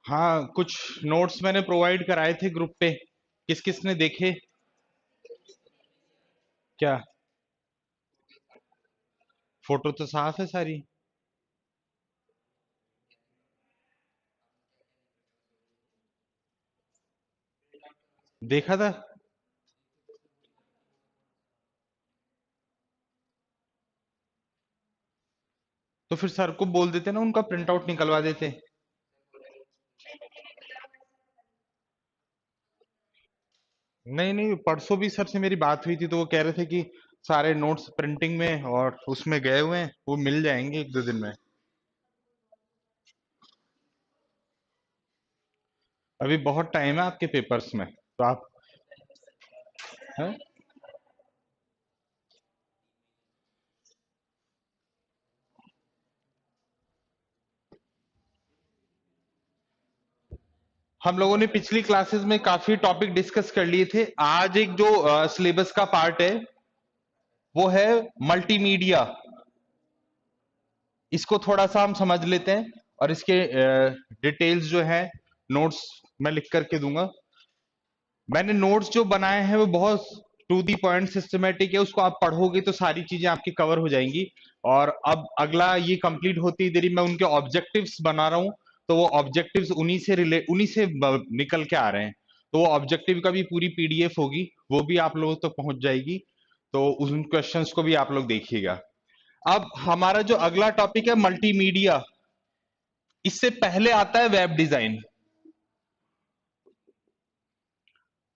हाँ, कुछ नोट्स मैंने प्रोवाइड कराए थे ग्रुप पे। किस किस ने देखे? क्या? फोटो तो साफ है सारी। देखा था। तो फिर सर को बोल देते ना, उनका प्रिंट आउट निकलवा देते। नहीं नहीं, परसों भी सर से मेरी बात हुई थी तो वो कह रहे थे कि सारे नोट्स प्रिंटिंग में और उसमें गए हुए हैं, वो मिल जाएंगे एक दो दिन में। अभी बहुत टाइम है आपके पेपर्स में, तो आप हैं? हम लोगों ने पिछली क्लासेस में काफी टॉपिक डिस्कस कर लिए थे। आज एक जो सिलेबस का पार्ट है वो है मल्टीमीडिया। इसको थोड़ा सा हम समझ लेते हैं और इसके डिटेल्स जो है नोट्स मैं लिख करके दूंगा। मैंने नोट्स जो बनाए हैं वो बहुत टू दी पॉइंट सिस्टमेटिक है, उसको आप पढ़ोगे तो सारी चीजें आपकी कवर हो जाएंगी। और अब अगला ये कंप्लीट होती ही देरी मैं उनके ऑब्जेक्टिव्स बना रहा हूँ। तो वो ऑब्जेक्टिव्स उन्हीं से निकल के आ रहे हैं। तो वो ऑब्जेक्टिव का भी पूरी पीडीएफ होगी, वो भी आप लोगों तक पहुंच जाएगी। तो उन क्वेश्चंस को भी आप लोग देखिएगा। अब हमारा जो अगला टॉपिक है मल्टीमीडिया, इससे पहले आता है वेब डिजाइन।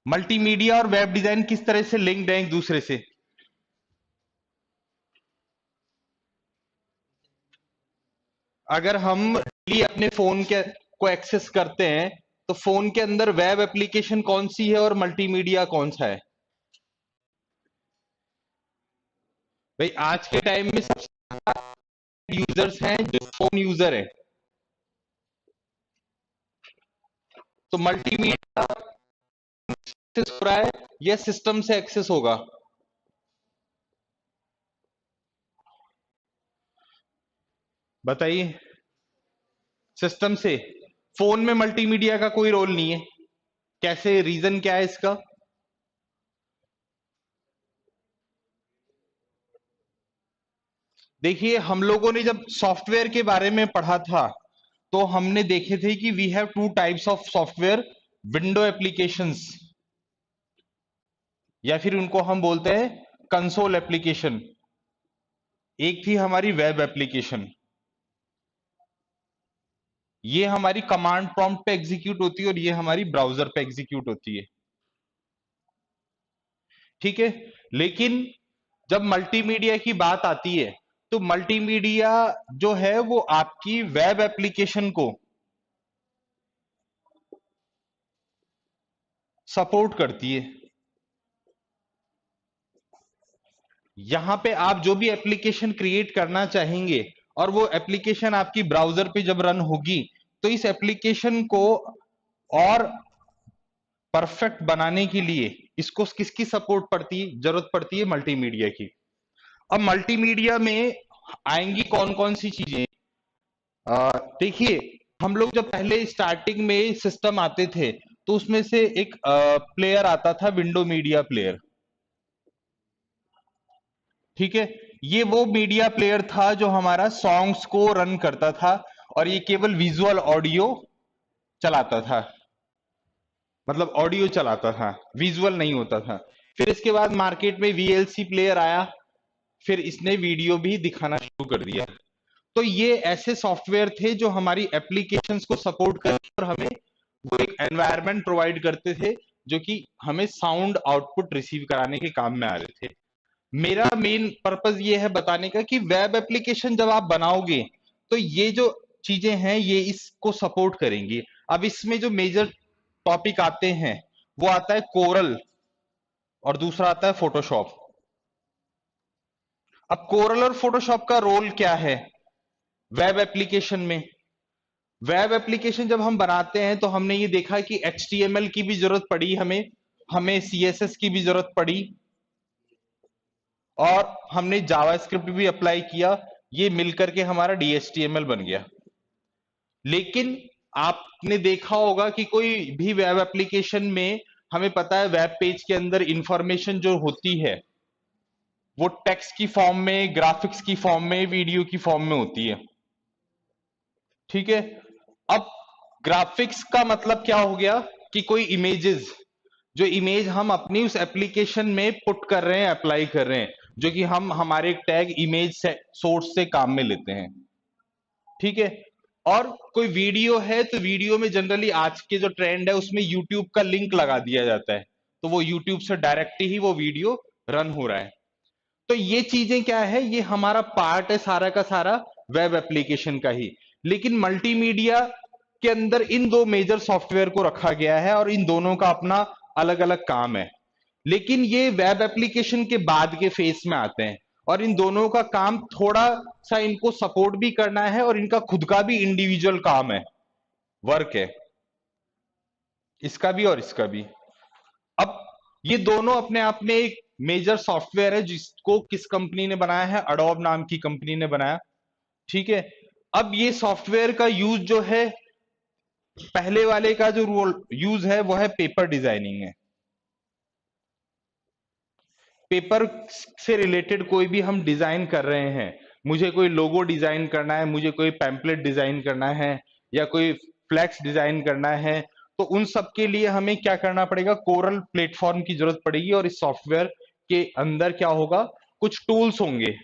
मल्टीमीडिया और वेब डिजाइन किस तरह से लिंक्ड है एक दूसरे से? अगर हम डेली अपने फोन के को एक्सेस करते हैं तो फोन के अंदर वेब एप्लीकेशन कौन सी है और मल्टीमीडिया कौन सा है? भाई आज के टाइम में सबसे यूजर्स हैं जो फोन यूजर है। तो मल्टीमीडिया एक्सेस हो रहा है या सिस्टम से एक्सेस होगा? बताइए। सिस्टम से। फोन में मल्टीमीडिया का कोई रोल नहीं है। कैसे? रीजन क्या है इसका? देखिए, हम लोगों ने जब सॉफ्टवेयर के बारे में पढ़ा था तो हमने देखे थे कि we have two types of software. Window applications, या फिर उनको हम बोलते हैं कंसोल एप्लीकेशन। एक थी हमारी वेब एप्लीकेशन। ये हमारी कमांड प्रॉम्प्ट पे एग्जीक्यूट होती है और ये हमारी ब्राउजर पे एग्जीक्यूट होती है। ठीक है। लेकिन जब मल्टीमीडिया की बात आती है तो मल्टीमीडिया जो है वो आपकी वेब एप्लीकेशन को सपोर्ट करती है। यहां पे आप जो भी एप्लीकेशन क्रिएट करना चाहेंगे और वो एप्लीकेशन आपकी ब्राउजर पे जब रन होगी तो इस एप्लीकेशन को और परफेक्ट बनाने के लिए इसको किसकी सपोर्ट पड़ती है, जरूरत पड़ती है? मल्टीमीडिया की। अब मल्टीमीडिया में आएंगी कौन कौन सी चीजें? देखिए, हम लोग जब पहले स्टार्टिंग में सिस्टम आते थे तो उसमें से एक प्लेयर आता था, विंडो मीडिया प्लेयर। ठीक है। ये वो मीडिया प्लेयर था जो हमारा सॉन्ग्स को रन करता था और ये केवल विजुअल ऑडियो चलाता था। मतलब ऑडियो चलाता था, विजुअल नहीं होता था। फिर इसके बाद मार्केट में वीएलसी प्लेयर आया। फिर इसने वीडियो भी दिखाना शुरू कर दिया। तो ये ऐसे सॉफ्टवेयर थे जो हमारी एप्लीकेशंस को सपोर्ट करते और हमें वो एक एनवायरनमेंट प्रोवाइड करते थे जो कि हमें साउंड आउटपुट रिसीव कराने के काम में आ रहे थे। मेरा मेन पर्पस ये है बताने का कि वेब एप्लीकेशन जब आप बनाओगे तो ये जो चीजें हैं ये इसको सपोर्ट करेंगी। अब इसमें जो मेजर टॉपिक आते हैं वो आता है कोरल और दूसरा आता है फोटोशॉप। अब कोरल और फोटोशॉप का रोल क्या है वेब एप्लीकेशन में? वेब एप्लीकेशन जब हम बनाते हैं तो हमने ये देखा कि HTML की भी जरूरत पड़ी हमें, हमें CSS की भी जरूरत पड़ी और हमने जावास्क्रिप्ट भी अप्लाई किया। ये मिलकर के हमारा DHTML बन गया। लेकिन आपने देखा होगा कि कोई भी वेब एप्लीकेशन में हमें पता है वेब पेज के अंदर इंफॉर्मेशन जो होती है वो टेक्स्ट की फॉर्म में, ग्राफिक्स की फॉर्म में, वीडियो की फॉर्म में होती है। ठीक है। अब ग्राफिक्स का मतलब क्या हो गया कि कोई इमेजेस, जो इमेज हम अपनी उस एप्लीकेशन में पुट कर रहे हैं, अप्लाई कर रहे हैं, जो कि हम हमारे टैग इमेज से सोर्स से काम में लेते हैं। ठीक है। और कोई वीडियो है तो वीडियो में जनरली आज के जो ट्रेंड है उसमें यूट्यूब का लिंक लगा दिया जाता है, तो वो यूट्यूब से डायरेक्ट ही वो वीडियो रन हो रहा है। तो ये चीजें क्या है, ये हमारा पार्ट है सारा का सारा वेब एप्लीकेशन का ही। लेकिन मल्टीमीडिया के अंदर इन दो मेजर सॉफ्टवेयर को रखा गया है और इन दोनों का अपना अलग अलग काम है। लेकिन ये वेब एप्लीकेशन के बाद के फेस में आते हैं और इन दोनों का काम थोड़ा सा इनको सपोर्ट भी करना है और इनका खुद का भी इंडिविजुअल काम है, वर्क है, इसका भी और इसका भी। अब ये दोनों अपने आप में एक मेजर सॉफ्टवेयर है जिसको किस कंपनी ने बनाया है, अडोब नाम की कंपनी ने बनाया। ठीक है। अब ये सॉफ्टवेयर का यूज जो है, पहले वाले का जो यूज है वो है पेपर डिजाइनिंग है। पेपर से रिलेटेड कोई भी हम डिजाइन कर रहे हैं, मुझे कोई लोगो डिजाइन करना है, मुझे कोई पैम्पलेट डिजाइन करना है या कोई फ्लैक्स डिजाइन करना है, तो उन सब के लिए हमें क्या करना पड़ेगा, कोरल प्लेटफॉर्म की जरूरत पड़ेगी। और इस सॉफ्टवेयर के अंदर क्या होगा, कुछ टूल्स होंगे।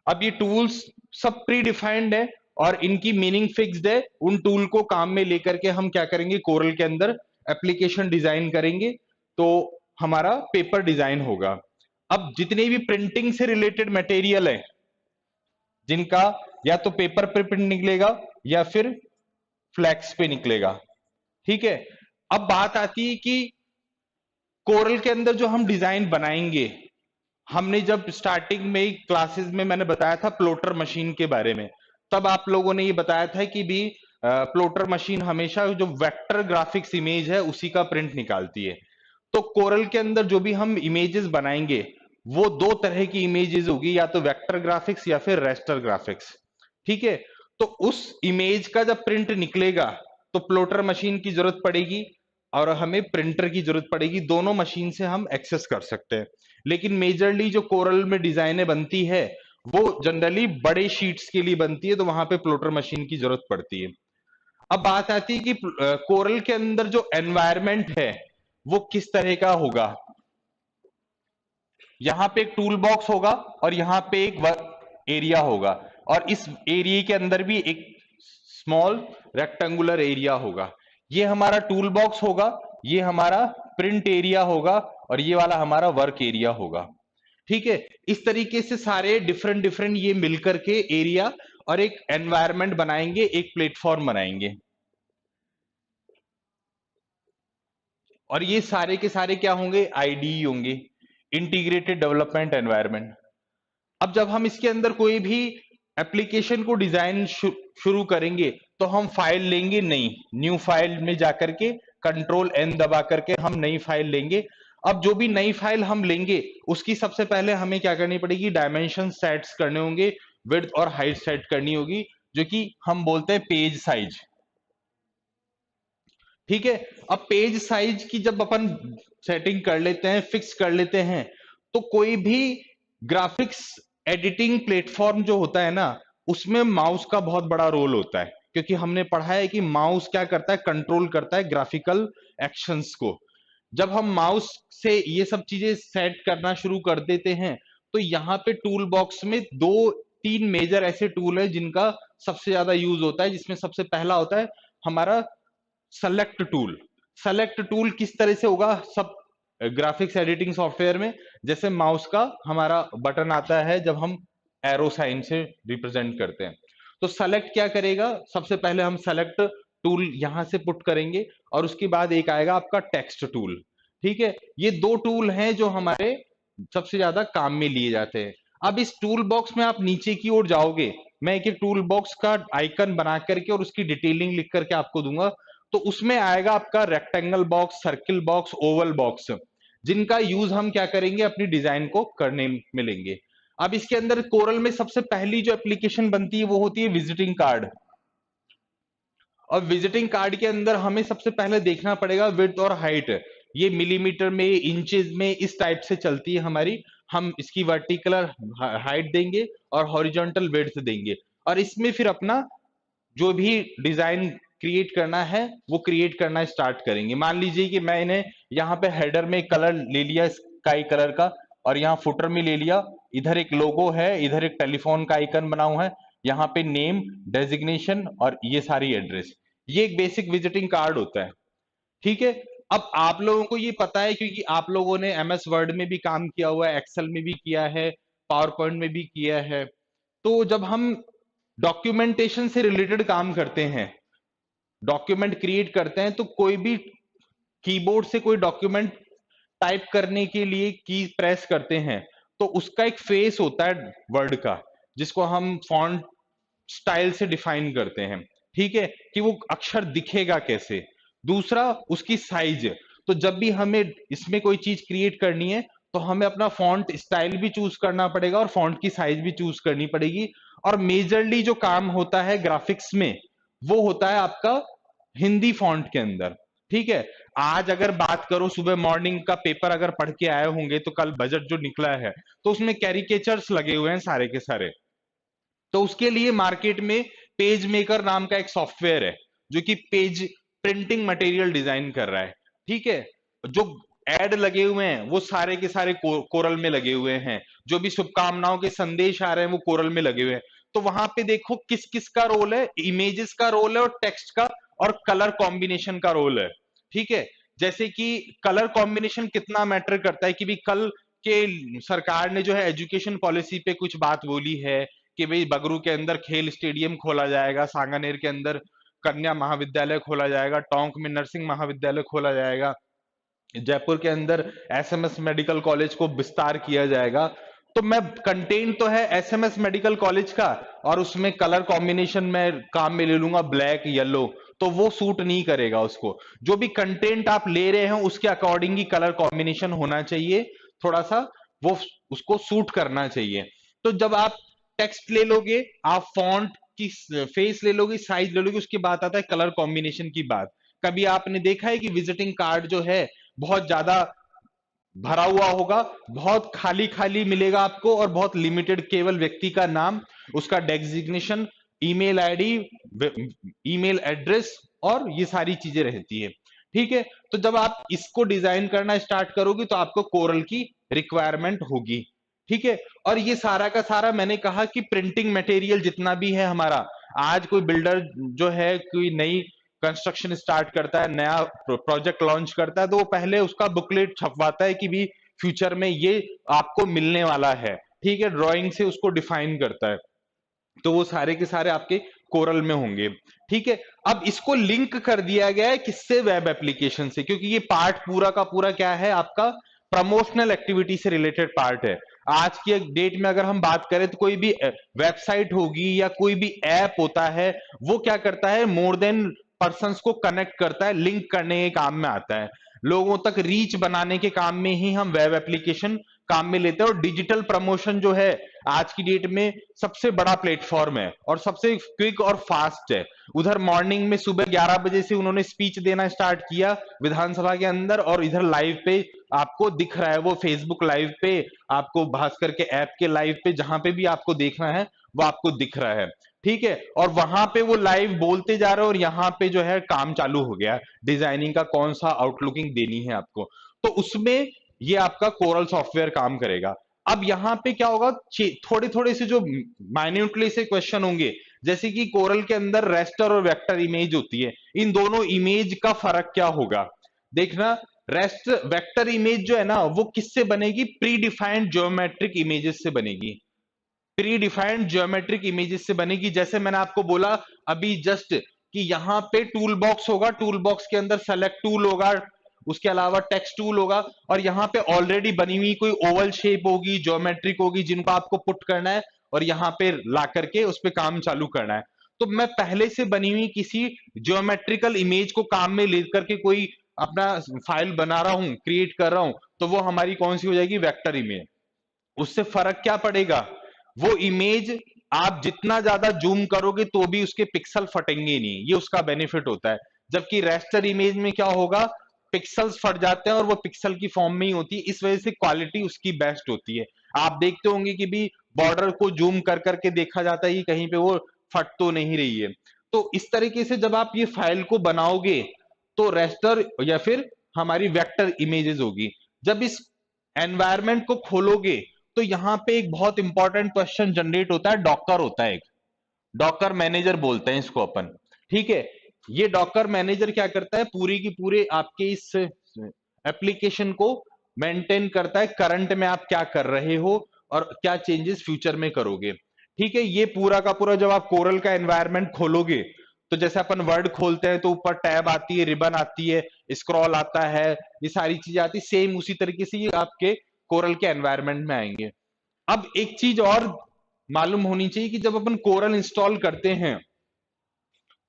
अब ये टूल्स सब प्री डिफाइंड है और इनकी मीनिंग फिक्स्ड है। उन टूल को काम में लेकर के हम क्या करेंगे, कोरल के अंदर एप्लीकेशन डिजाइन करेंगे, तो हमारा पेपर डिजाइन होगा। अब जितने भी प्रिंटिंग से रिलेटेड मटेरियल है, जिनका या तो पेपर पे प्रिंट निकलेगा या फिर फ्लैक्स पे निकलेगा। ठीक है। अब बात आती है कि कोरल के अंदर जो हम डिजाइन बनाएंगे, हमने जब स्टार्टिंग में क्लासेस में मैंने बताया था प्लोटर मशीन के बारे में, तब आप लोगों ने ये बताया था कि भी प्लोटर मशीन हमेशा जो वेक्टर ग्राफिक्स इमेज है उसी का प्रिंट निकालती है। तो कोरल के अंदर जो भी हम इमेजेस बनाएंगे वो दो तरह की इमेजेस होगी, या तो वेक्टर ग्राफिक्स या फिर रेस्टर ग्राफिक्स। ठीक है। तो उस इमेज का जब प्रिंट निकलेगा तो प्लोटर मशीन की जरूरत पड़ेगी और हमें प्रिंटर की जरूरत पड़ेगी। दोनों मशीन से हम एक्सेस कर सकते हैं। लेकिन मेजरली जो कोरल में डिजाइनें बनती है वो जनरली बड़े शीट्स के लिए बनती है, तो वहां पे प्लोटर मशीन की जरूरत पड़ती है। अब बात आती है कि कोरल के अंदर जो एनवायरमेंट है वो किस तरह का होगा। यहां पे एक टूल बॉक्स होगा और यहां पे एक वर्क एरिया होगा, और इस एरिया के अंदर भी एक स्मॉल रेक्टेंगुलर एरिया होगा। ये हमारा टूल बॉक्स होगा, ये हमारा प्रिंट एरिया होगा और ये वाला हमारा वर्क एरिया होगा। ठीक है। इस तरीके से सारे डिफरेंट डिफरेंट ये मिलकर के एरिया और एक एनवायरनमेंट बनाएंगे, एक प्लेटफॉर्म बनाएंगे। और ये सारे के सारे क्या होंगे, आईडीई होंगे, इंटीग्रेटेड डेवलपमेंट एनवायरनमेंट। अब जब हम इसके अंदर कोई भी एप्लीकेशन को डिजाइन शुरू करेंगे तो हम फाइल लेंगे नहीं, न्यू फाइल में जाकर के कंट्रोल एन दबा करके हम नई फाइल लेंगे। अब जो भी नई फाइल हम लेंगे उसकी सबसे पहले हमें क्या करनी पड़ेगी, डायमेंशन सेट्स करने होंगे, विड्थ और हाइट सेट करनी होगी, जो कि हम बोलते हैं पेज साइज। ठीक है। अब पेज साइज की जब अपन सेटिंग कर लेते हैं, फिक्स कर लेते हैं, तो कोई भी ग्राफिक्स एडिटिंग प्लेटफॉर्म जो होता है ना, उसमें माउस का बहुत बड़ा रोल होता है, क्योंकि हमने पढ़ा है कि माउस क्या करता है, कंट्रोल करता है ग्राफिकल एक्शंस को। जब हम माउस से ये सब चीजें सेट करना शुरू कर देते हैं, तो यहाँ पे टूल बॉक्स में दो तीन मेजर ऐसे टूल है जिनका सबसे ज्यादा यूज होता है, जिसमें सबसे पहला होता है हमारा सेलेक्ट टूल। सेलेक्ट टूल किस तरह से होगा, सब ग्राफिक्स एडिटिंग सॉफ्टवेयर में जैसे माउस का हमारा बटन आता है जब हम एरो साइन से रिप्रेजेंट करते हैं, तो सेलेक्ट क्या करेगा, सबसे पहले हम सेलेक्ट टूल यहां से पुट करेंगे और उसके बाद एक आएगा आपका टेक्स्ट टूल। ठीक है। ये दो टूल हैं जो हमारे सबसे ज्यादा काम में लिए जाते हैं। अब इस टूल बॉक्स में आप नीचे की ओर जाओगे, मैं एक टूल बॉक्स का आइकन बना करके और उसकी डिटेलिंग लिख करके आपको दूंगा, तो उसमें आएगा आपका rectangle box, circle box, Oval box, जिनका यूज हम क्या करेंगे, अपनी डिजाइन को करने में लेंगे। अब इसके अंदर कोरल में सबसे पहली जो एप्लीकेशन बनती है वो होती है विजिटिंग कार्ड। और विजिटिंग कार्ड के अंदर हमें सबसे पहले देखना पड़ेगा विड्थ और हाइट, ये मिलीमीटर में, इंचेस में, इस टाइप से चलती है हमारी। हम इसकी वर्टिकुलर हाइट देंगे और हॉरिजॉन्टल विड्थ देंगे, और इसमें फिर अपना जो भी डिजाइन क्रिएट करना है वो क्रिएट करना स्टार्ट करेंगे। मान लीजिए कि मैंने यहाँ पे हेडर में कलर ले लिया स्काई कलर का, और यहाँ फुटर में ले लिया, इधर एक लोगो है, इधर एक टेलीफोन का आइकन बना हुआ है, यहाँ पे नेम, डेजिग्नेशन और ये सारी एड्रेस। ये एक बेसिक विजिटिंग कार्ड होता है। ठीक है। अब आप लोगों को ये पता है क्योंकि आप लोगों ने एमएस वर्ड में भी काम किया हुआ है, एक्सेल में भी किया है, पावर पॉइंट में भी किया है। तो जब हम डॉक्यूमेंटेशन से रिलेटेड काम करते हैं, डॉक्यूमेंट क्रिएट करते हैं, तो कोई भी कीबोर्ड से कोई डॉक्यूमेंट टाइप करने के लिए की प्रेस करते हैं तो उसका एक फेस होता है वर्ड का, जिसको हम फॉन्ट स्टाइल से डिफाइन करते हैं। ठीक है, कि वो अक्षर दिखेगा कैसे। दूसरा उसकी साइज, तो जब भी हमें इसमें कोई चीज क्रिएट करनी है तो हमें अपना फॉन्ट स्टाइल भी चूज करना पड़ेगा और फॉन्ट की साइज भी चूज करनी पड़ेगी। और मेजरली जो काम होता है ग्राफिक्स में वो होता है आपका हिंदी फॉन्ट के अंदर। ठीक है। आज अगर बात करो, सुबह मॉर्निंग का पेपर अगर पढ़ के आए होंगे तो कल बजट जो निकला है तो उसमें कैरिकेचर्स लगे हुए हैं सारे के सारे। तो उसके लिए मार्केट में पेज मेकर नाम का एक सॉफ्टवेयर है जो कि पेज प्रिंटिंग मटेरियल डिजाइन कर रहा है। ठीक है। जो एड लगे हुए हैं वो सारे के सारे कोरल में लगे हुए हैं, जो भी शुभकामनाओं के संदेश आ रहे हैं वो कोरल में लगे हुए हैं। तो वहां पे देखो किस किस का रोल है, इमेजेस का रोल है और टेक्स्ट का और कलर कॉम्बिनेशन का रोल है। ठीक है। जैसे कि कलर कॉम्बिनेशन कितना मैटर करता है कि भी कल के सरकार ने जो है एजुकेशन पॉलिसी पे कुछ बात बोली है कि भाई बगरू के अंदर खेल स्टेडियम खोला जाएगा, सांगानेर के अंदर कन्या महाविद्यालय खोला जाएगा, टोंक में नर्सिंग महाविद्यालय खोला जाएगा, जयपुर के अंदर एसएमएस मेडिकल कॉलेज को विस्तार किया जाएगा। तो मैं कंटेंट तो है एसएमएस मेडिकल कॉलेज का और उसमें कलर कॉम्बिनेशन में काम में ले लूंगा ब्लैक येलो, तो वो सूट नहीं करेगा उसको। जो भी कंटेंट आप ले रहे हैं उसके अकॉर्डिंग ही कलर कॉम्बिनेशन होना चाहिए, थोड़ा सा वो उसको सूट करना चाहिए। तो जब आप टेक्स्ट ले लोगे, आप फॉन्ट की फेस ले लोगे, साइज ले लोगे, उसके बाद आता है कलर कॉम्बिनेशन की बात। कभी आपने देखा है कि विजिटिंग कार्ड जो है बहुत ज्यादा भरा हुआ होगा, बहुत खाली खाली मिलेगा आपको और बहुत लिमिटेड, केवल व्यक्ति का नाम, उसका designation, email ID, email address और ये सारी चीजें रहती है। ठीक है। तो जब आप इसको डिजाइन करना स्टार्ट करोगे तो आपको कोरल की रिक्वायरमेंट होगी। ठीक है। और ये सारा का सारा मैंने कहा कि प्रिंटिंग मटेरियल जितना भी है हमारा, आज कोई बिल्डर जो है कोई नई कंस्ट्रक्शन स्टार्ट करता है, नया प्रोजेक्ट लॉन्च करता है, तो वो पहले उसका बुकलेट छपवाता है कि भी फ्यूचर में ये आपको मिलने वाला है। ठीक है। ड्राइंग से उसको डिफाइन करता है। तो वो सारे के सारे आपके कोरल में होंगे। ठीक है। अब इसको लिंक कर दिया गया है किससे, वेब एप्लीकेशन से, क्योंकि ये पार्ट पूरा का पूरा क्या है आपका प्रमोशनल एक्टिविटी से रिलेटेड पार्ट है। आज की डेट में अगर हम बात करें तो कोई भी वेबसाइट होगी या कोई भी ऐप होता है, वो क्या करता है, मोर देन पर्संस को कनेक्ट करता है, लिंक करने के काम में आता है, लोगों तक रीच बनाने के काम में ही हम वेब एप्लीकेशन काम में लेते हैं। और डिजिटल प्रमोशन जो है आज की डेट में सबसे बड़ा प्लेटफॉर्म है और सबसे क्विक और फास्ट है। उधर मॉर्निंग में सुबह 11 बजे से उन्होंने स्पीच देना स्टार्ट किया विधानसभा के अंदर, और इधर लाइव पे आपको दिख रहा है, वो फेसबुक लाइव पे, आपको भास्कर के ऐप के लाइव पे, जहां पे भी आपको देखना है वो आपको दिख रहा है। ठीक है। और वहां पे वो लाइव बोलते जा रहे हैं और यहाँ पे जो है काम चालू हो गया, डिजाइनिंग का कौन सा आउटलुकिंग देनी है आपको, तो उसमें ये आपका कोरल सॉफ्टवेयर काम करेगा। अब यहाँ पे क्या होगा, थोड़े थोड़े से जो माइन्यूटली से क्वेश्चन होंगे, जैसे कि कोरल के अंदर रेस्टर और वेक्टर इमेज होती है, इन दोनों इमेज का फर्क क्या होगा। देखना, रेस्ट वेक्टर इमेज जो है ना वो किससे बनेगी, प्री डिफाइंड ज्योमेट्रिक इमेजेस से बनेगी, प्री डिफाइंड ज्योमेट्रिक इमेजेस से बनेगी। जैसे मैंने आपको बोला अभी जस्ट कि यहाँ पे टूल बॉक्स होगा, टूल बॉक्स के अंदर सेलेक्ट टूल होगा, उसके अलावा टेक्स्ट टूल होगा, और यहाँ पे ऑलरेडी बनी हुई कोई ओवल शेप होगी, ज्योमेट्रिक होगी, जिनको आपको पुट करना है और यहाँ पे ला करके उस पर काम चालू करना है। तो मैं पहले से बनी हुई किसी ज्योमेट्रिकल इमेज को काम में लेकर के कोई अपना फाइल बना रहा हूं, क्रिएट कर रहा हूं, तो वो हमारी कौन सी हो जाएगी, वेक्टर इमेज। उससे फर्क क्या पड़ेगा? वो इमेज आप जितना ज्यादा जूम करोगे तो भी उसके पिक्सल फटेंगे नहीं, ये उसका बेनिफिट होता है। जबकि रेस्टर इमेज में क्या होगा, पिक्सल्स फट जाते हैं और वो पिक्सल की फॉर्म में ही होती है, इस वजह से क्वालिटी उसकी बेस्ट होती है। आप देखते होंगे कि भी बॉर्डर को जूम कर करके देखा जाता है कि कहीं पे वो फट तो नहीं रही है। तो इस तरीके से जब आप ये फाइल को बनाओगे तो रेस्टर या फिर हमारी वेक्टर इमेजेस होगी। जब इस एनवायरनमेंट को खोलोगे तो यहां पे एक बहुत इंपॉर्टेंट क्वेश्चन जनरेट होता है, डॉकर होता है एक, डॉकर मैनेजर बोलते हैं इसको अपन। ठीक है, ये डॉकर मैनेजर क्या करता है, पूरी की पूरे आपके इस एप्लीकेशन को मेंटेन करता है, करंट में आप क्या कर रहे हो और क्या चेंजेस फ्यूचर में करोगे। ठीक है, ये पूरा का पूरा जब आप कोरल का एनवायरनमेंट खोलोगे तो जैसे अपन वर्ड खोलते हैं तो ऊपर टैब आती है, रिबन आती है, स्क्रॉल आता है, ये सारी चीजें आती है, सेम उसी तरीके से ये आपके कोरल के एनवायरनमेंट में आएंगे। अब एक चीज और मालूम होनी चाहिए कि जब अपन कोरल इंस्टॉल करते हैं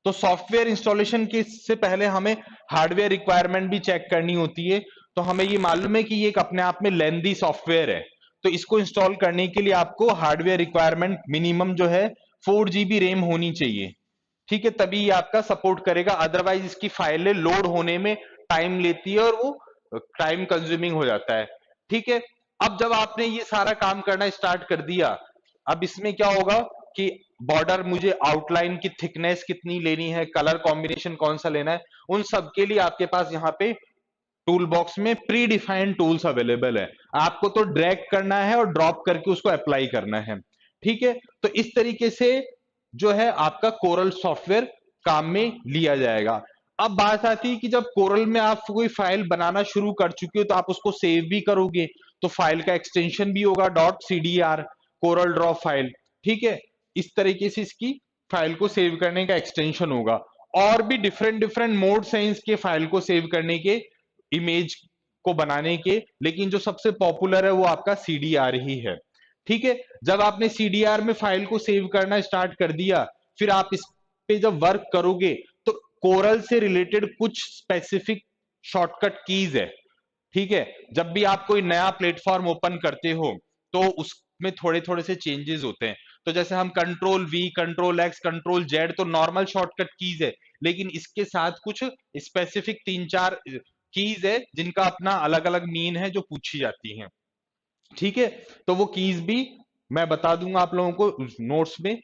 तो सॉफ्टवेयर इंस्टॉलेशन के से पहले हमें हार्डवेयर रिक्वायरमेंट भी चेक करनी होती है। तो हमें ये मालूम है कि ये एक अपने आप में लेंदी सॉफ्टवेयर है, तो इसको इंस्टॉल करने के लिए आपको हार्डवेयर रिक्वायरमेंट मिनिमम जो है 4 GB रैम होनी चाहिए। ठीक है, तभी ये आपका सपोर्ट करेगा, अदरवाइज इसकी फाइलें लोड होने में टाइम लेती है और वो टाइम कंज्यूमिंग हो जाता है। ठीक है, अब जब आपने ये सारा काम करना स्टार्ट कर दिया, अब इसमें क्या होगा कि बॉर्डर मुझे आउटलाइन की थिकनेस कितनी लेनी है, कलर कॉम्बिनेशन कौन सा लेना है, उन सब के लिए आपके पास यहाँ पे टूल बॉक्स में प्री डिफाइंड टूल्स अवेलेबल है। आपको तो ड्रैग करना है और ड्रॉप करके उसको अप्लाई करना है। ठीक है, तो इस तरीके से जो है आपका कोरल सॉफ्टवेयर काम में लिया जाएगा। अब बात आती है कि जब कोरल में आप कोई फाइल बनाना शुरू कर चुके हो तो आप उसको सेव भी करोगे, तो फाइल का एक्सटेंशन भी होगा .cdr, कोरल ड्रॉ फाइल। ठीक है, इस तरीके से इसकी फाइल को सेव करने का एक्सटेंशन होगा। और भी डिफरेंट डिफरेंट मोड्स हैं इसके फाइल को सेव करने के, इमेज को बनाने के, लेकिन जो सबसे पॉपुलर है वो आपका सीडीआर ही है। ठीक है, जब आपने सीडीआर में फाइल को सेव करना स्टार्ट कर दिया, फिर आप इस पे जब वर्क करोगे तो कोरल से रिलेटेड कुछ स्पेसिफिक शॉर्टकट कीज है। ठीक है, जब भी आप कोई नया प्लेटफॉर्म ओपन करते हो तो उसमें थोड़े थोड़े से चेंजेस होते हैं। तो जैसे हम control we, control x, control Z तो नॉर्मल शॉर्टकट कीज है, लेकिन इसके साथ कुछ स्पेसिफिक 3-4 कीज है जिनका अपना अलग अलग मीन है जो पूछी जाती हैं। ठीक है, तो वो कीज भी मैं बता दूंगा आप लोगों को नोट्स में।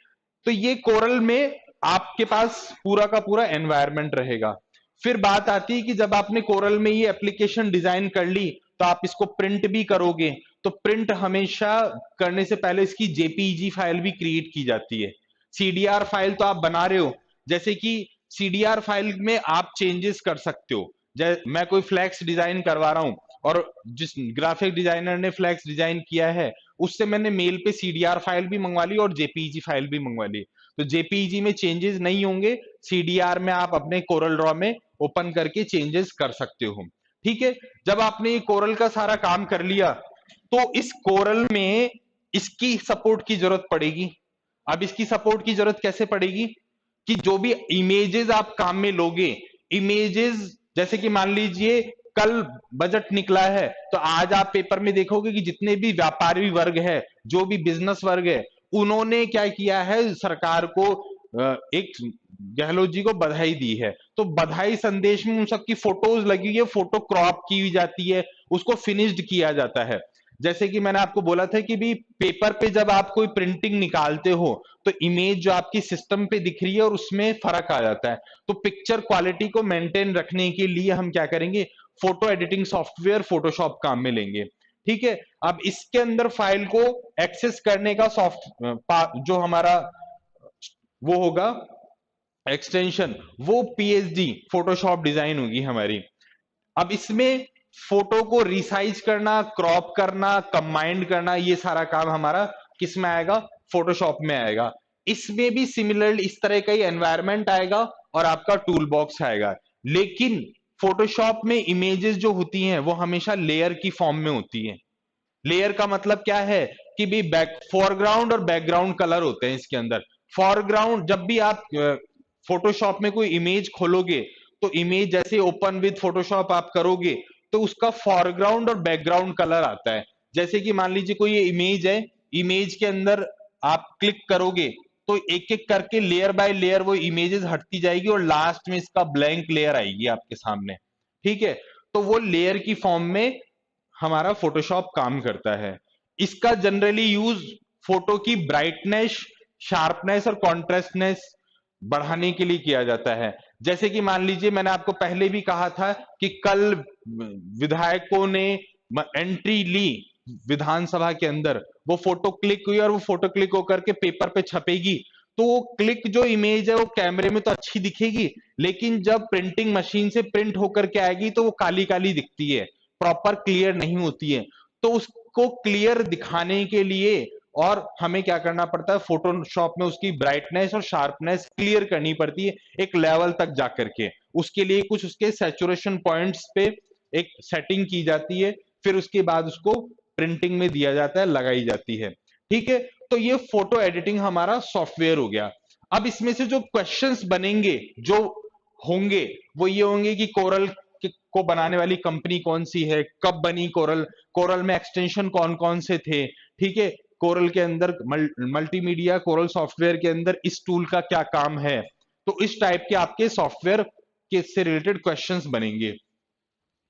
तो ये कोरल में आपके पास पूरा का पूरा एनवायरनमेंट रहेगा। फिर बात आती है कि जब आपने कोरल में ये एप्लीकेशन डिजाइन कर ली तो आप इसको प्रिंट भी करोगे, तो प्रिंट हमेशा करने से पहले इसकी जेपीईजी फाइल भी क्रिएट की जाती है। सीडीआर फाइल तो आप बना रहे हो, जैसे कि सीडीआर फाइल में आप चेंजेस कर सकते हो। मैं कोई फ्लैक्स डिजाइन करवा रहा हूं और जिस ग्राफिक डिजाइनर ने फ्लैक्स डिजाइन किया है उससे मैंने मेल पे सीडीआर फाइल भी मंगवा ली और जेपीईजी फाइल भी मंगवा ली, तो जेपीईजी में चेंजेस नहीं होंगे, सीडीआर में आप अपने कोरल ड्रॉ में ओपन करके चेंजेस कर सकते हो। ठीक है, जब आपने ये कोरल का सारा काम कर लिया तो इस कोरल में इसकी सपोर्ट की जरूरत पड़ेगी। अब इसकी सपोर्ट की जरूरत कैसे पड़ेगी कि जो भी इमेजेस आप काम में लोगे, इमेजेस जैसे कि मान लीजिए कल बजट निकला है तो आज आप पेपर में देखोगे कि जितने भी व्यापारी वर्ग है, जो भी बिजनेस वर्ग है, उन्होंने क्या किया है, सरकार को एक गहलोत जी को बधाई दी है, तो बधाई संदेश में उन सबकी फोटोज लगी हुई है, फोटो क्रॉप की जाती है, उसको फिनिश्ड किया जाता है। जैसे कि मैंने आपको बोला था कि भी पेपर पे जब आप कोई प्रिंटिंग निकालते हो तो इमेज जो आपकी सिस्टम पे दिख रही है और उसमें फर्क आ जाता है, तो पिक्चर क्वालिटी को मेंटेन रखने के लिए हम क्या करेंगे, फोटो एडिटिंग सॉफ्टवेयर फोटोशॉप काम में लेंगे। ठीक है, अब इसके अंदर फाइल को एक्सेस करने का जो हमारा वो होगा एक्सटेंशन, वो पीएचडी फोटोशॉप डिजाइन होगी हमारी। अब इसमें फोटो को रिसाइज करना, क्रॉप करना, कंबाइंड करना, ये सारा काम हमारा किस में आएगा, फोटोशॉप में आएगा। इसमें भी सिमिलरली इस तरह का ही एनवायरनमेंट आएगा और आपका टूल बॉक्स आएगा। लेकिन फोटोशॉप में इमेजेस जो होती हैं वो हमेशा लेयर की फॉर्म में होती है। लेयर का मतलब क्या है कि भी बैक फोरग्राउंड और बैकग्राउंड कलर होते हैं इसके अंदर। फोरग्राउंड जब भी आप फोटोशॉप में कोई इमेज खोलोगे तो इमेज जैसे ओपन विद फोटोशॉप आप करोगे तो उसका फोरग्राउंड और बैकग्राउंड कलर आता है। जैसे कि मान लीजिए कोई ये इमेज है, इमेज के अंदर आप क्लिक करोगे तो एक एक करके लेयर बाय लेयर वो इमेजेस हटती जाएगी और लास्ट में इसका ब्लैंक लेयर आएगी आपके सामने। ठीक है, तो वो लेयर की फॉर्म में हमारा फोटोशॉप काम करता है। इसका जनरली यूज फोटो की ब्राइटनेस, शार्पनेस और कॉन्ट्रास्टनेस बढ़ाने के लिए किया जाता है। जैसे कि मान लीजिए मैंने आपको पहले भी कहा था कि कल विधायकों ने एंट्री ली विधानसभा के अंदर, वो फोटो क्लिक हुई और वो फोटो क्लिक होकर के पेपर पे छपेगी, तो वो क्लिक जो इमेज है वो कैमरे में तो अच्छी दिखेगी, लेकिन जब प्रिंटिंग मशीन से प्रिंट होकर के आएगी तो वो काली काली दिखती है, प्रॉपर क्लियर नहीं होती है। तो उसको क्लियर दिखाने के लिए और हमें क्या करना पड़ता है, फोटोशॉप में उसकी ब्राइटनेस और शार्पनेस क्लियर करनी पड़ती है एक लेवल तक जाकर के। उसके लिए कुछ उसके सैचुरेशन पॉइंट्स पे एक सेटिंग की जाती है, फिर उसके बाद उसको प्रिंटिंग में दिया जाता है, लगाई जाती है। ठीक है, तो ये फोटो एडिटिंग हमारा सॉफ्टवेयर हो गया। अब इसमें से जो क्वेश्चंस बनेंगे, जो होंगे, वो ये होंगे कि कोरल को बनाने वाली कंपनी कौन सी है, कब बनी कोरल, कोरल में एक्सटेंशन कौन कौन से थे। ठीक है, कोरल के अंदर मल्टीमीडिया कोरल सॉफ्टवेयर के अंदर इस टूल का क्या काम है। तो इस टाइप के आपके सॉफ्टवेयर के से रिलेटेड क्वेश्चंस बनेंगे।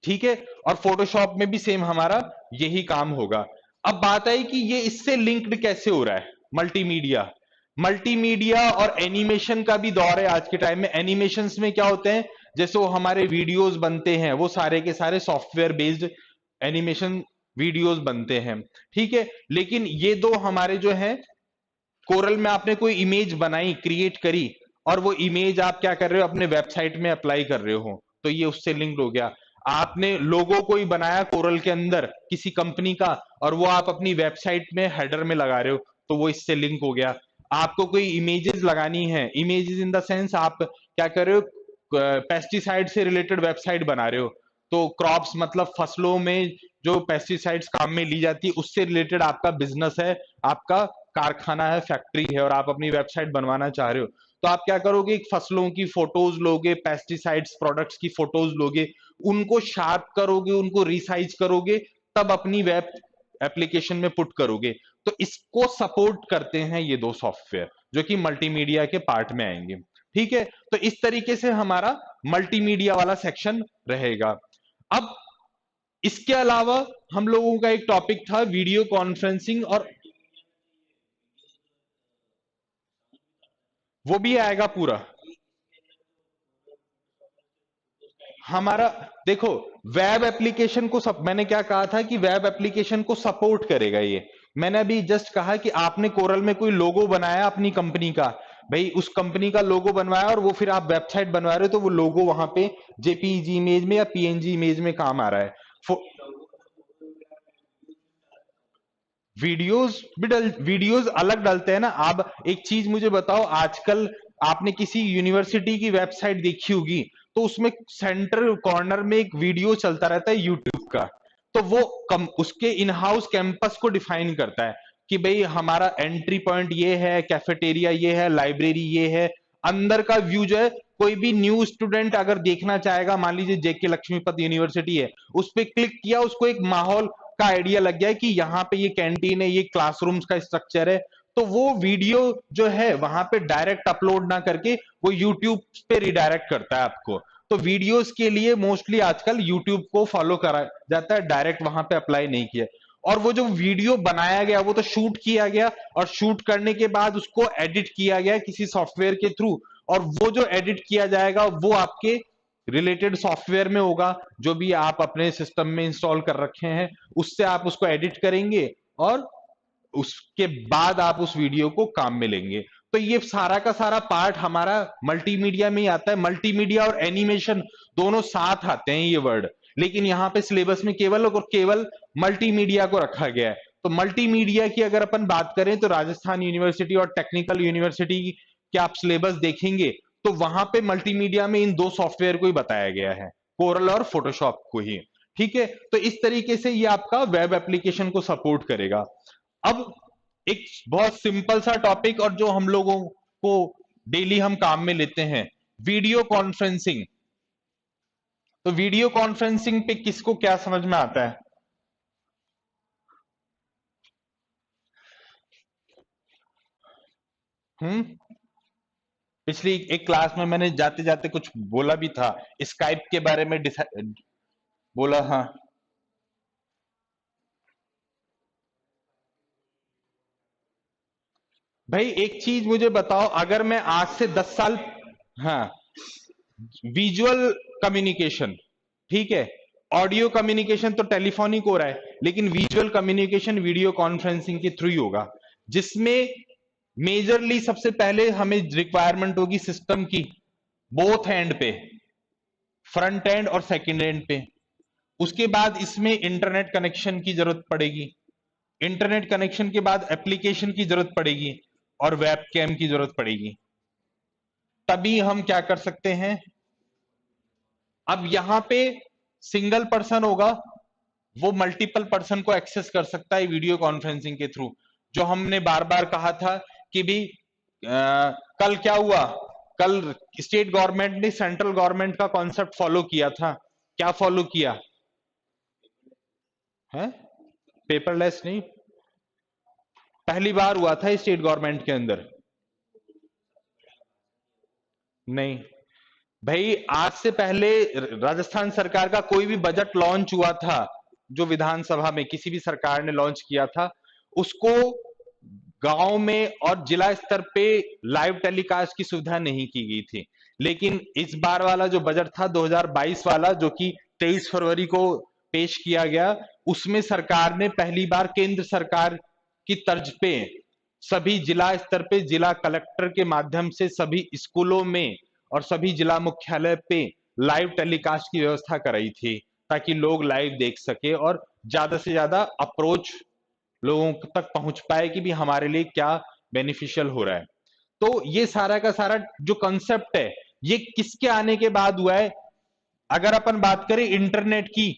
ठीक है, और फोटोशॉप में भी सेम हमारा यही काम होगा। अब बात आई कि ये इससे लिंक्ड कैसे हो रहा है, मल्टीमीडिया। मल्टीमीडिया और एनिमेशन का भी दौर है आज के टाइम में। एनिमेशंस में क्या होते हैं, जैसे वो हमारे वीडियोस बनते हैं, वो सारे के सारे सॉफ्टवेयर बेस्ड एनिमेशन वीडियोस बनते हैं। ठीक है, लेकिन ये दो हमारे जो है, कोरल में आपने कोई इमेज बनाई, क्रिएट करी, और वो इमेज आप क्या कर रहे हो, अपने वेबसाइट में अप्लाई कर रहे हो, तो ये उससे लिंक्ड हो गया। आपने लोगो कोई बनाया कोरल के अंदर किसी कंपनी का, और वो आप अपनी वेबसाइट में हेडर में लगा रहे हो, तो वो इससे लिंक हो गया। आपको कोई इमेजेस लगानी है, इमेजेस इन द सेंस आप क्या कर रहे हो, पेस्टिसाइड से रिलेटेड वेबसाइट बना रहे हो, तो क्रॉप्स मतलब फसलों में जो पेस्टिसाइड्स काम में ली जाती है उससे रिलेटेड आपका बिजनेस है, आपका कारखाना है, फैक्ट्री है, और आप अपनी वेबसाइट बनवाना चाह रहे हो, तो आप क्या करोगे, फसलों की फोटोज लोगे, पेस्टिसाइड्स प्रोडक्ट्स की फोटोज लोगे, उनको शार्प करोगे, उनको रिसाइज करोगे, तब अपनी वेब एप्लीकेशन में पुट करोगे। तो इसको सपोर्ट करते हैं ये दो सॉफ्टवेयर जो कि मल्टीमीडिया के पार्ट में आएंगे। ठीक है, तो इस तरीके से हमारा मल्टीमीडिया वाला सेक्शन रहेगा। अब इसके अलावा हम लोगों का एक टॉपिक था वीडियो कॉन्फ्रेंसिंग, और वो भी आएगा पूरा हमारा। देखो, वेब एप्लीकेशन को मैंने क्या कहा था कि वेब एप्लीकेशन को सपोर्ट करेगा ये। मैंने अभी जस्ट कहा कि आपने कोरल में कोई लोगो बनाया अपनी कंपनी का, भाई उस कंपनी का लोगो बनवाया और वो फिर आप वेबसाइट बनवा रहे हो, तो वो लोगो वहां पे जेपीईजी इमेज में या पीएनजी इमेज में काम आ रहा है। वीडियोस अलग डलते हैं ना। आप एक चीज मुझे बताओ, आजकल आपने किसी यूनिवर्सिटी की वेबसाइट देखी होगी, तो उसमें सेंटर कॉर्नर में एक वीडियो चलता रहता है यूट्यूब का, तो वो उसके इन हाउस कैंपस को डिफाइन करता है कि भाई हमारा एंट्री पॉइंट ये है, कैफेटेरिया ये है, लाइब्रेरी ये है, अंदर का व्यू जो है, कोई भी न्यू स्टूडेंट अगर देखना चाहेगा, मान लीजिए जेके लक्ष्मीपत यूनिवर्सिटी है, उस पर क्लिक किया, उसको एक माहौल का आइडिया लग गया है कि यहाँ पे ये कैंटीन है, ये क्लासरूम्स का स्ट्रक्चर है, तो वो वीडियो जो है वहां पे डायरेक्ट अपलोड ना करके वो यूट्यूब पे रिडायरेक्ट करता है आपको। तो वीडियोस के लिए मोस्टली आजकल यूट्यूब को फॉलो करा जाता है, डायरेक्ट वहां पे अप्लाई नहीं किया। और वो जो वीडियो बनाया गया वो तो शूट किया गया, और शूट करने के बाद उसको एडिट किया गया किसी सॉफ्टवेयर के थ्रू, और वो जो एडिट किया जाएगा वो आपके रिलेटेड सॉफ्टवेयर में होगा, जो भी आप अपने सिस्टम में इंस्टॉल कर रखे हैं, उससे आप उसको एडिट करेंगे और उसके बाद आप उस वीडियो को काम में लेंगे। तो ये सारा का सारा पार्ट हमारा मल्टीमीडिया में ही आता है। मल्टीमीडिया और एनिमेशन दोनों साथ आते हैं ये वर्ड, लेकिन यहाँ पे सिलेबस में केवल और केवल मल्टीमीडिया को रखा गया है। तो मल्टीमीडिया की अगर अपन बात करें तो राजस्थान यूनिवर्सिटी और टेक्निकल यूनिवर्सिटी के आप सिलेबस देखेंगे तो वहां पे मल्टीमीडिया में इन दो सॉफ्टवेयर को ही बताया गया है, कोरल और फोटोशॉप को ही। ठीक है, तो इस तरीके से ये आपका वेब एप्लीकेशन को सपोर्ट करेगा। अब एक बहुत सिंपल सा टॉपिक और जो हम लोगों को डेली हम काम में लेते हैं, वीडियो कॉन्फ्रेंसिंग। तो वीडियो कॉन्फ्रेंसिंग पे किसको क्या समझ में आता है? हम्म। पिछली एक क्लास में मैंने जाते जाते कुछ बोला भी था, स्काइप के बारे में बोला। हाँ भाई, एक चीज मुझे बताओ, अगर मैं आज से 10 साल, हाँ, विजुअल कम्युनिकेशन, ठीक है, ऑडियो कम्युनिकेशन तो टेलीफोनिक हो रहा है, लेकिन विजुअल कम्युनिकेशन वीडियो कॉन्फ्रेंसिंग के थ्रू ही होगा, जिसमें मेजरली सबसे पहले हमें रिक्वायरमेंट होगी सिस्टम की, बोथ एंड पे, फ्रंट एंड और सेकंड एंड पे। उसके बाद इसमें इंटरनेट कनेक्शन की जरूरत पड़ेगी, इंटरनेट कनेक्शन के बाद एप्लीकेशन की जरूरत पड़ेगी और वेब कैम की जरूरत पड़ेगी। तभी हम क्या कर सकते हैं। अब यहां पे सिंगल पर्सन होगा, वो मल्टीपल पर्सन को एक्सेस कर सकता है वीडियो कॉन्फ्रेंसिंग के थ्रू। जो हमने बार बार कहा था कि भी कल क्या हुआ, कल स्टेट गवर्नमेंट ने सेंट्रल गवर्नमेंट का कॉन्सेप्ट फॉलो किया था। क्या फॉलो किया है? पेपरलेस नहीं, पहली बार हुआ था स्टेट गवर्नमेंट के अंदर। नहीं भाई, आज से पहले राजस्थान सरकार का कोई भी बजट लॉन्च हुआ था, जो विधानसभा में किसी भी सरकार ने लॉन्च किया था, उसको गांव में और जिला स्तर पे लाइव टेलीकास्ट की सुविधा नहीं की गई थी। लेकिन इस बार वाला जो बजट था 2022 वाला, जो कि 23 फरवरी को पेश किया गया, उसमें सरकार ने पहली बार केंद्र सरकार की तर्ज पे सभी जिला स्तर पे जिला कलेक्टर के माध्यम से सभी स्कूलों में और सभी जिला मुख्यालय पे लाइव टेलीकास्ट की व्यवस्था कराई थी, ताकि लोग लाइव देख सके और ज्यादा से ज्यादा अप्रोच लोगों तक पहुंच पाए कि भी हमारे लिए क्या बेनिफिशियल हो रहा है। तो ये सारा का सारा जो कंसेप्ट है, ये किसके आने के बाद हुआ है? अगर अपन बात करें इंटरनेट की,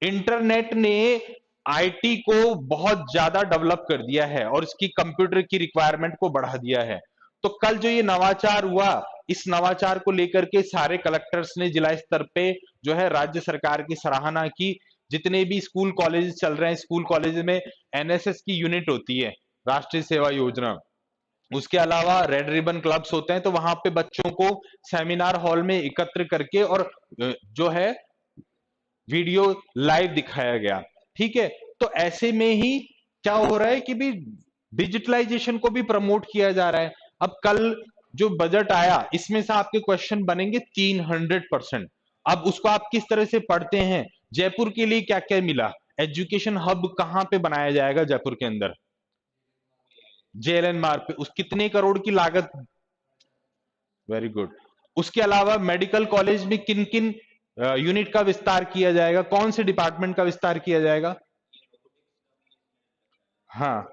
इंटरनेट ने आईटी को बहुत ज्यादा डेवलप कर दिया है और इसकी कंप्यूटर की रिक्वायरमेंट को बढ़ा दिया है। तो कल जो ये नवाचार हुआ, इस नवाचार को लेकर के सारे कलेक्टर्स ने जिला स्तर पे जो है राज्य सरकार की सराहना की। जितने भी स्कूल कॉलेज चल रहे हैं, स्कूल कॉलेज में एनएसएस की यूनिट होती है, राष्ट्रीय सेवा योजना, उसके अलावा रेड रिबन क्लब्स होते हैं, तो वहां पे बच्चों को सेमिनार हॉल में एकत्र करके और जो है वीडियो लाइव दिखाया गया। ठीक है, तो ऐसे में ही क्या हो रहा है कि भी डिजिटलाइजेशन को भी प्रमोट किया जा रहा है। अब कल जो बजट आया, इसमें से आपके क्वेश्चन बनेंगे 300%। अब उसको आप किस तरह से पढ़ते हैं? जयपुर के लिए क्या क्या मिला? एजुकेशन हब कहां पे बनाया जाएगा जयपुर के अंदर? जेएलएन मार्ग पे। उस कितने करोड़ की लागत? Very good. उसके अलावा मेडिकल कॉलेज में किन किन यूनिट का विस्तार किया जाएगा? कौन से डिपार्टमेंट का विस्तार किया जाएगा? हाँ,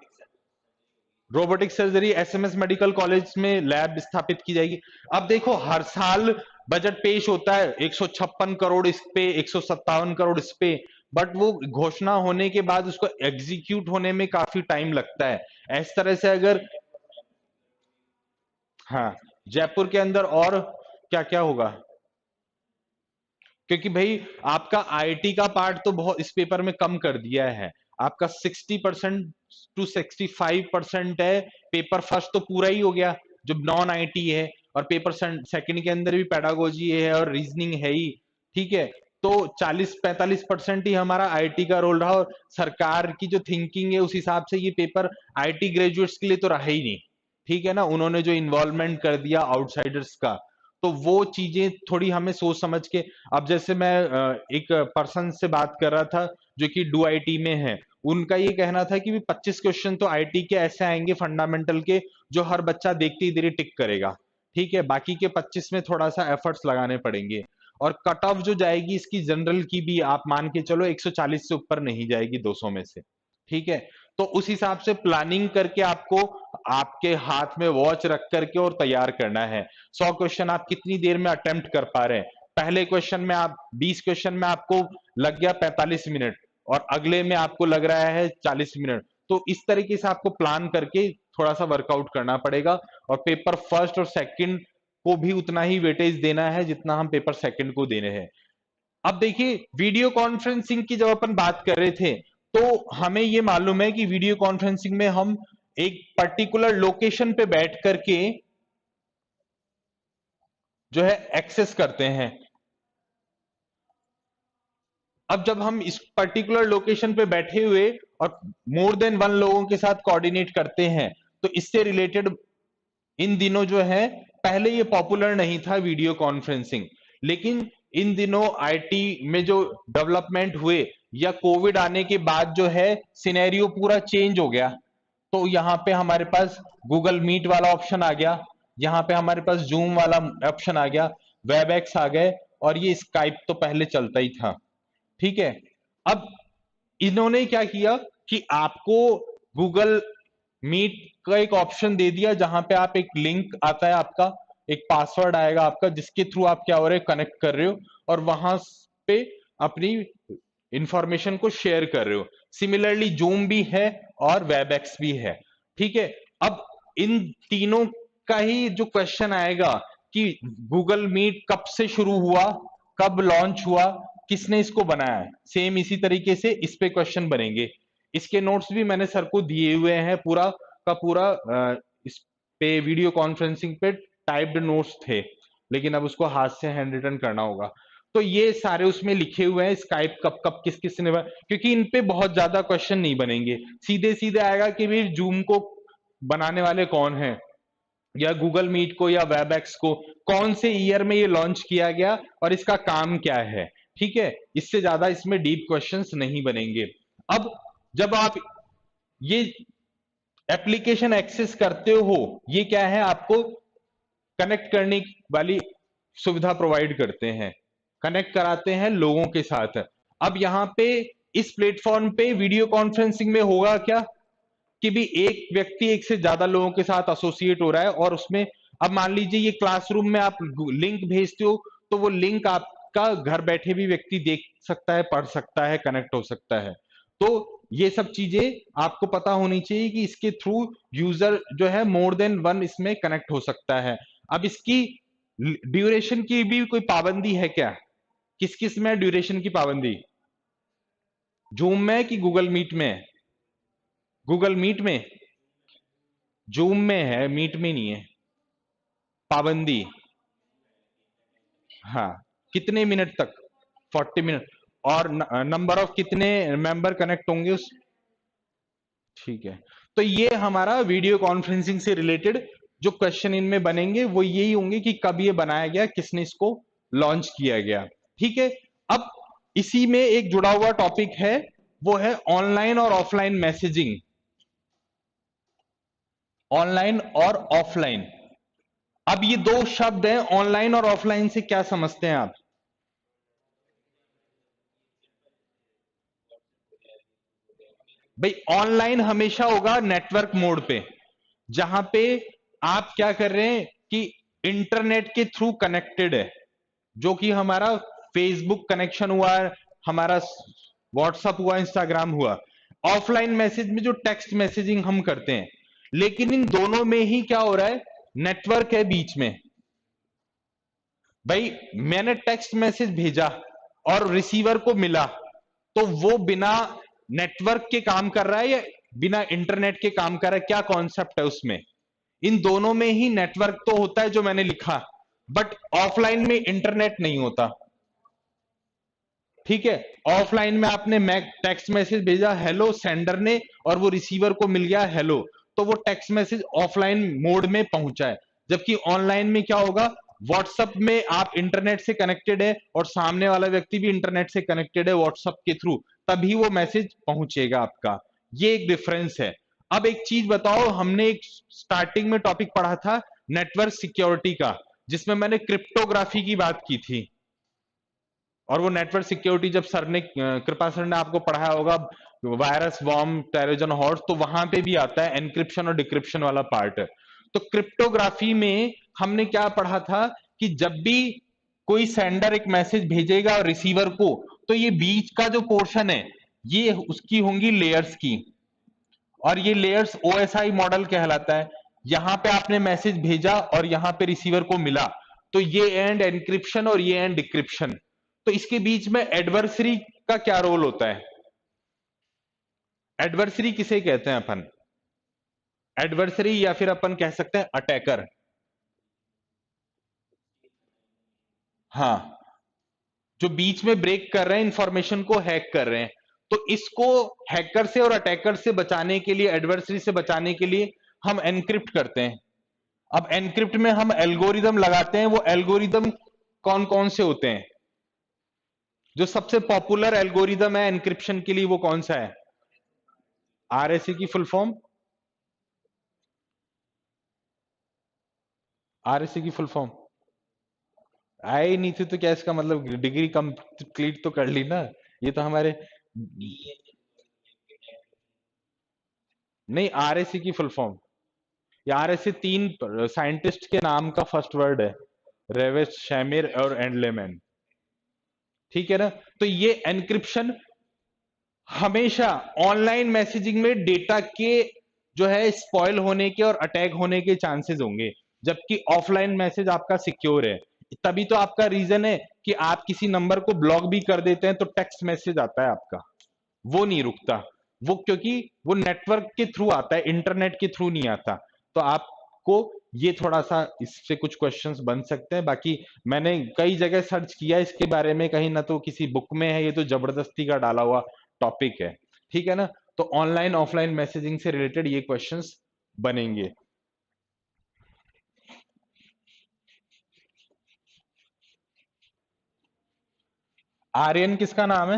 robotic surgery, SMS medical college में लैब स्थापित की जाएगी। अब देखो, हर साल बजट पेश होता है, 156 करोड़ इस पे, 157 करोड़ इस पे, बट वो घोषणा होने के बाद उसको एग्जीक्यूट होने में काफी टाइम लगता है। इस तरह से अगर, हाँ, जयपुर के अंदर और क्या क्या होगा? क्योंकि भाई आपका आईटी का पार्ट तो बहुत इस पेपर में कम कर दिया है। आपका 60% टू 65% है। पेपर फर्स्ट तो पूरा ही हो गया जो नॉन आईटी है, और पेपर सेकंड के अंदर भी पेडागोजी है और रीजनिंग है ही। ठीक है, तो 40-45% ही हमारा आईटी का रोल रहा, और सरकार की जो थिंकिंग है उस हिसाब से ये पेपर आईटी ग्रेजुएट्स के लिए तो रहा ही नहीं। ठीक है ना, उन्होंने जो इन्वॉल्वमेंट कर दिया आउटसाइडर्स का, तो वो चीजें थोड़ी हमें सोच समझ के। अब जैसे मैं एक पर्सन से बात कर रहा था जो कि डू आईटी में है, उनका ये कहना था कि भी 25 क्वेश्चन तो आईटी के ऐसे आएंगे फंडामेंटल के, जो हर बच्चा देखते ही देरी टिक करेगा। ठीक है, बाकी के 25 में थोड़ा सा एफर्ट्स लगाने पड़ेंगे। और कट ऑफ जो जाएगी इसकी जनरल की भी, आप मान के चलो 140 से ऊपर नहीं जाएगी 200 में से। ठीक है, तो उस हिसाब से प्लानिंग करके आपको आपके हाथ में वॉच रख करके और तैयार करना है। 100 क्वेश्चन आप कितनी देर में अटेम्प्ट कर पा रहे हैं? पहले क्वेश्चन में आप 20 क्वेश्चन में आपको लग गया 45 मिनट, और अगले में आपको लग रहा है 40 मिनट। तो इस तरीके से आपको प्लान करके थोड़ा सा वर्कआउट करना पड़ेगा, और पेपर फर्स्ट और सेकंड को भी उतना ही वेटेज देना है जितना हम पेपर सेकंड को देने हैं। अब देखिए, वीडियो कॉन्फ्रेंसिंग की जब अपन बात कर रहे थे, तो हमें ये मालूम है कि वीडियो कॉन्फ्रेंसिंग में हम एक पर्टिकुलर लोकेशन पे बैठ करके जो है एक्सेस करते हैं। अब जब हम इस पर्टिकुलर लोकेशन पे बैठे हुए और मोर देन वन लोगों के साथ कोऑर्डिनेट करते हैं, तो इससे रिलेटेड इन दिनों जो है, पहले ये पॉपुलर नहीं था वीडियो कॉन्फ्रेंसिंग, लेकिन इन दिनों आईटी में जो डेवलपमेंट हुए या कोविड आने के बाद जो है सिनेरियो पूरा चेंज हो गया। तो यहाँ पे हमारे पास गूगल मीट वाला ऑप्शन आ गया, यहाँ पे हमारे पास जूम वाला ऑप्शन आ गया, वेबएक्स आ गए, और ये स्काइप तो पहले चलता ही था। ठीक है। अब इन्होंने क्या किया कि आपको गूगल मीट का एक ऑप्शन दे दिया, जहां पे आप एक लिंक आता है आपका, एक पासवर्ड आएगा आपका, जिसके थ्रू आप क्या हो रहे कनेक्ट कर रहे हो और वहां पे अपनी इंफॉर्मेशन को शेयर कर रहे हो। सिमिलरली जूम भी है और वेबएक्स भी है। ठीक है। अब इन तीनों का ही जो क्वेश्चन आएगा कि गूगल मीट कब से शुरू हुआ, कब लॉन्च हुआ, किसने इसको बनाया है, सेम इसी तरीके से इस पे क्वेश्चन बनेंगे। इसके नोट्स भी मैंने सर को दिए हुए हैं, पूरा का पूरा इस पे वीडियो कॉन्फ्रेंसिंग पे टाइप्ड नोट्स थे, लेकिन अब उसको हाथ से हैंड रिटन करना होगा। तो ये सारे उसमें लिखे हुए हैं, स्काइप कब कब किस किस ने, क्योंकि इन पे बहुत ज्यादा क्वेश्चन नहीं बनेंगे। सीधे सीधे आएगा कि भाई जूम को बनाने वाले कौन है, या गूगल मीट को या वेबएक्स को कौन से ईयर में ये लॉन्च किया गया और इसका काम क्या है। ठीक है। इससे ज्यादा इसमें डीप क्वेश्चंस नहीं बनेंगे। अब जब आप ये एप्लीकेशन एक्सेस करते हो, ये क्या है, आपको कनेक्ट करने वाली सुविधा प्रोवाइड करते हैं, कनेक्ट कराते हैं लोगों के साथ। अब यहां पे इस प्लेटफॉर्म पे वीडियो कॉन्फ्रेंसिंग में होगा क्या कि भी एक व्यक्ति एक से ज्यादा लोगों के साथ एसोसिएट हो रहा है, और उसमें अब मान लीजिए ये क्लासरूम में आप लिंक भेजते हो, तो वो लिंक आपका घर बैठे भी व्यक्ति देख सकता है, पढ़ सकता है, कनेक्ट हो सकता है। तो ये सब चीजें आपको पता होनी चाहिए कि इसके थ्रू यूजर जो है मोर देन वन इसमें कनेक्ट हो सकता है। अब इसकी ड्यूरेशन की भी कोई पाबंदी है क्या? किस किस में ड्यूरेशन की पाबंदी? जूम में कि गूगल मीट में? गूगल मीट में, जूम में है, मीट में नहीं है पाबंदी। हाँ। कितने मिनट तक? 40 मिनट। और नंबर ऑफ कितने मेंबर कनेक्ट होंगे उस? ठीक है। तो ये हमारा वीडियो कॉन्फ्रेंसिंग से रिलेटेड जो क्वेश्चन इनमें बनेंगे वो यही होंगे कि कब ये बनाया गया, किसने इसको लॉन्च किया गया। ठीक है। अब इसी में एक जुड़ा हुआ टॉपिक है, वो है ऑनलाइन और ऑफलाइन मैसेजिंग। ऑनलाइन और ऑफलाइन। अब ये दो शब्द हैं, ऑनलाइन और ऑफलाइन से क्या समझते हैं आप? भाई ऑनलाइन हमेशा होगा नेटवर्क मोड पे, जहां पे आप क्या कर रहे हैं कि इंटरनेट के थ्रू कनेक्टेड है, जो कि हमारा फेसबुक कनेक्शन हुआ, हमारा व्हाट्सअप हुआ, इंस्टाग्राम हुआ। ऑफलाइन मैसेज में जो टेक्स्ट मैसेजिंग हम करते हैं, लेकिन इन दोनों में ही क्या हो रहा है, नेटवर्क है बीच में। भाई मैंने टेक्स्ट मैसेज भेजा और रिसीवर को मिला, तो वो बिना नेटवर्क के काम कर रहा है या बिना इंटरनेट के काम कर रहा है? क्या कॉन्सेप्ट है उसमें? इन दोनों में ही नेटवर्क तो होता है जो मैंने लिखा, बट ऑफलाइन में इंटरनेट नहीं होता। ठीक है। ऑफलाइन में आपने टेक्स्ट मैसेज भेजा हेलो सेंडर ने, और वो रिसीवर को मिल गया हेलो, तो वो टेक्स्ट मैसेज ऑफलाइन मोड में पहुंचा है। जबकि ऑनलाइन में क्या होगा, व्हाट्सएप में आप इंटरनेट से कनेक्टेड है और सामने वाला व्यक्ति भी इंटरनेट से कनेक्टेड है व्हाट्सएप के थ्रू, तभी वो मैसेज पहुंचेगा आपका। ये एक डिफरेंस है। अब एक चीज बताओ, हमने एक स्टार्टिंग में टॉपिक पढ़ा था नेटवर्क सिक्योरिटी का, जिसमें मैंने क्रिप्टोग्राफी की बात की थी। और वो नेटवर्क सिक्योरिटी जब सर ने, कृपा सर ने आपको पढ़ाया होगा, वायरस, वॉर्म, ट्रोजन हॉर्स, तो वहां पे भी आता है एनक्रिप्शन और डिक्रिप्शन वाला पार्ट। तो क्रिप्टोग्राफी में हमने क्या पढ़ा था कि जब भी कोई सेंडर एक मैसेज भेजेगा और रिसीवर को, तो ये बीच का जो पोर्शन है, ये उसकी होंगी लेयर्स की, और ये लेयर्स ओएसआई मॉडल कहलाता है। यहां पे आपने मैसेज भेजा और यहां पे रिसीवर को मिला, तो ये एंड एनक्रिप्शन और ये एंड डिक्रिप्शन। तो इसके बीच में एडवर्सरी का क्या रोल होता है? एडवर्सरी किसे कहते हैं अपन? एडवर्सरी या फिर अपन कह सकते हैं अटैकर। हाँ, जो बीच में ब्रेक कर रहे हैं, इंफॉर्मेशन को हैक कर रहे हैं। तो इसको हैकर से और अटैकर से बचाने के लिए, एडवर्सरी से बचाने के लिए हम एनक्रिप्ट करते हैं। अब एनक्रिप्ट में हम एल्गोरिदम लगाते हैं। वो एल्गोरिदम कौन कौन से होते हैं? जो सबसे पॉपुलर एल्गोरिदम है एनक्रिप्शन के लिए वो कौन सा है? आरएसए की फुल फॉर्म? आरएसए की फुल फॉर्म आई नहीं थी तो क्या इसका मतलब डिग्री कंप्लीट तो कर ली ना। ये तो हमारे, नहीं, आरएसए की फुल फॉर्म, ये आरएसए तीन साइंटिस्ट के नाम का फर्स्ट वर्ड है, रेवेस, शैमिर और एंडलेमैन। ठीक है ना? तो ये एनक्रिप्शन हमेशा ऑनलाइन मैसेजिंग में डेटा के जो है स्पॉइल होने के और अटैक होने के चांसेस होंगे, जबकि ऑफलाइन मैसेज आपका सिक्योर है। तभी तो आपका रीजन है कि आप किसी नंबर को ब्लॉक भी कर देते हैं तो टेक्स्ट मैसेज आता है आपका, वो नहीं रुकता। वो क्योंकि वो नेटवर्क के थ्रू आता है, इंटरनेट के थ्रू नहीं आता। तो आपको ये थोड़ा सा इससे कुछ क्वेश्चंस बन सकते हैं। बाकी मैंने कई जगह सर्च किया इसके बारे में, कहीं ना तो किसी बुक में है, ये तो जबरदस्ती का डाला हुआ टॉपिक है। ठीक है ना? तो ऑनलाइन ऑफलाइन मैसेजिंग से रिलेटेड ये क्वेश्चंस बनेंगे। आर्यन किसका नाम है?